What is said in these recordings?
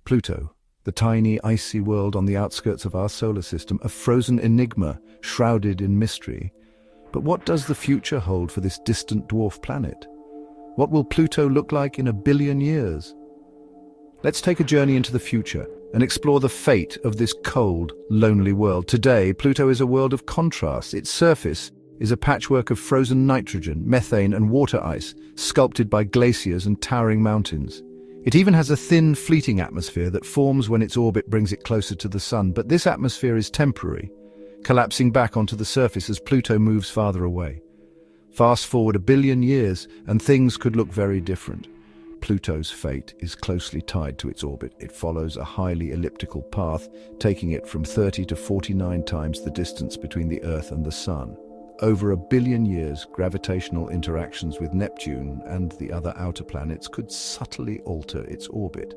Pluto, the tiny, icy world on the outskirts of our solar system, a frozen enigma shrouded in mystery. But what does the future hold for this distant dwarf planet? What will Pluto look like in a billion years? Let's take a journey into the future and explore the fate of this cold, lonely world. Today, Pluto is a world of contrasts. Its surface is a patchwork of frozen nitrogen, methane and water ice, sculpted by glaciers and towering mountains. It even has a thin, fleeting atmosphere that forms when its orbit brings it closer to the Sun. But this atmosphere is temporary, collapsing back onto the surface as Pluto moves farther away. Fast forward a billion years, and things could look very different. Pluto's fate is closely tied to its orbit. It follows a highly elliptical path, taking it from 30 to 49 times the distance between the Earth and the Sun. Over a billion years, gravitational interactions with Neptune and the other outer planets could subtly alter its orbit.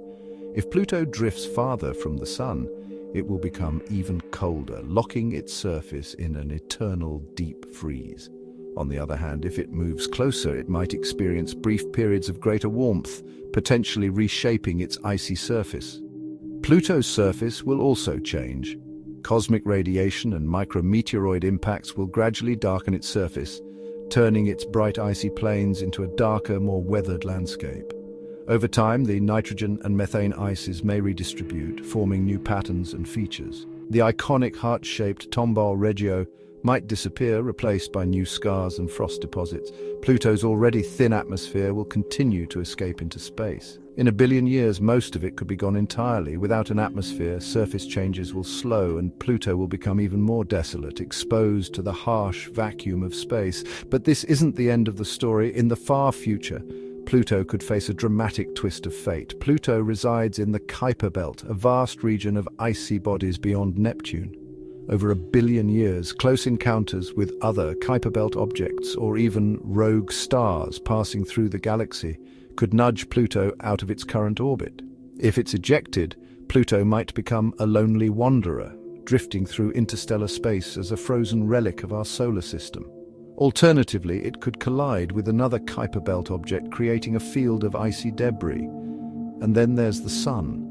If Pluto drifts farther from the Sun, it will become even colder, locking its surface in an eternal deep freeze. On the other hand, if it moves closer, it might experience brief periods of greater warmth, potentially reshaping its icy surface. Pluto's surface will also change. Cosmic radiation and micrometeoroid impacts will gradually darken its surface, turning its bright icy plains into a darker, more weathered landscape. Over time, the nitrogen and methane ices may redistribute, forming new patterns and features. The iconic heart-shaped Tomball Regio might disappear, replaced by new scars and frost deposits. Pluto's already thin atmosphere will continue to escape into space. In a billion years, most of it could be gone entirely. Without an atmosphere, surface changes will slow and Pluto will become even more desolate, exposed to the harsh vacuum of space. But this isn't the end of the story. In the far future, Pluto could face a dramatic twist of fate. Pluto resides in the Kuiper Belt, a vast region of icy bodies beyond Neptune. Over a billion years, close encounters with other Kuiper Belt objects or even rogue stars passing through the galaxy could nudge Pluto out of its current orbit. If it's ejected, Pluto might become a lonely wanderer, drifting through interstellar space as a frozen relic of our solar system. Alternatively, it could collide with another Kuiper Belt object, creating a field of icy debris. And then there's the Sun.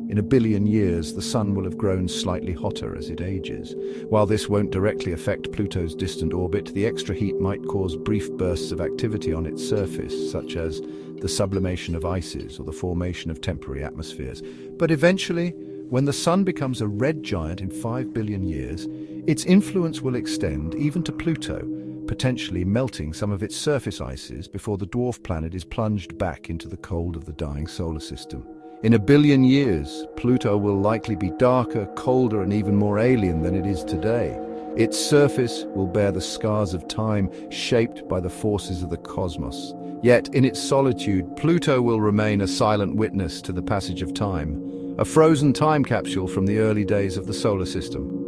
In a billion years, the Sun will have grown slightly hotter as it ages. While this won't directly affect Pluto's distant orbit, the extra heat might cause brief bursts of activity on its surface, such as the sublimation of ices or the formation of temporary atmospheres. But eventually, when the Sun becomes a red giant in 5 billion years, its influence will extend even to Pluto, potentially melting some of its surface ices before the dwarf planet is plunged back into the cold of the dying solar system. In a billion years, Pluto will likely be darker, colder, and even more alien than it is today. Its surface will bear the scars of time, shaped by the forces of the cosmos. Yet, in its solitude, Pluto will remain a silent witness to the passage of time, a frozen time capsule from the early days of the solar system.